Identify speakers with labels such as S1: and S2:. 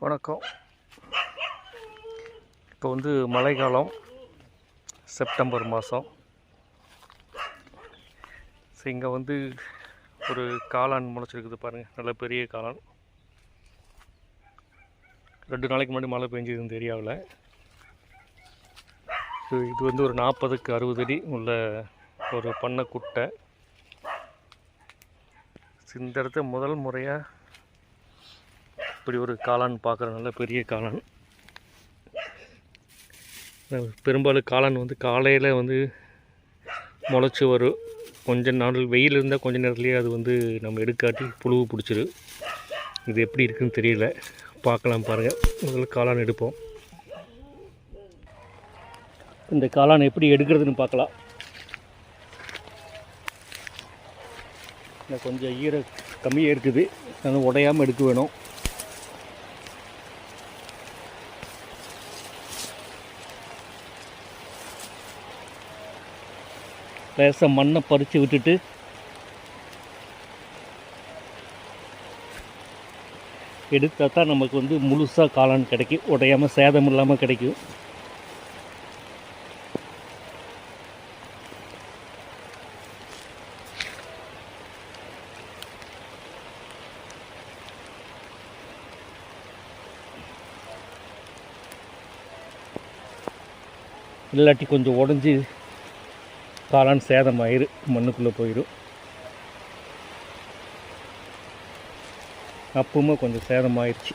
S1: வணக்கம். இப்போ வந்து மழைக்காலம், செப்டம்பர் மாதம். ஸோ இங்கே வந்து ஒரு காளான் முளைச்சிருக்குது பாருங்கள், நல்ல பெரிய காளான். 2 நாளைக்கு முன்னாடி மழை பெஞ்சது இந்த ஏரியாவில். இது வந்து ஒரு 40க்கு 60 அடி உள்ள ஒரு பண்ணை குட்டை. இந்த இடத்த முதல் முறையாக இப்படி ஒரு காளான் பார்க்குற நல்ல பெரிய காளான். பெரும்பாலும் காளான் வந்து காலையில் வந்து முளைச்சி வரும். கொஞ்ச நாள் வெயில் இருந்தால் கொஞ்ச நேரத்துலேயே அது வந்து நம்ம எடுக்காட்டி புழு பிடிச்சிரும். இது எப்படி இருக்குதுன்னு தெரியல, பார்க்கலாம் பாருங்கள். முதல்ல காளான் எடுப்போம். இந்த காளான் எப்படி எடுக்கிறதுன்னு பார்க்கலாம். கொஞ்சம் கம்மியாக இருக்குது, அதனால் உடையாமல் எடுக்க வேணும். லேசாக மண்ணை பறித்து விட்டுட்டு எடுத்தால் தான் நமக்கு வந்து முழுசாக காளான் கிடைக்கும், உடையாமல் சேதம் இல்லாமல் கிடைக்கும். இல்லாட்டி கொஞ்சம் உடஞ்சி காளான் சேதமாயிரு, மண்ணுக்குள்ளே போயிடும். அப்பவுமே கொஞ்சம் சேதமாயிருச்சு.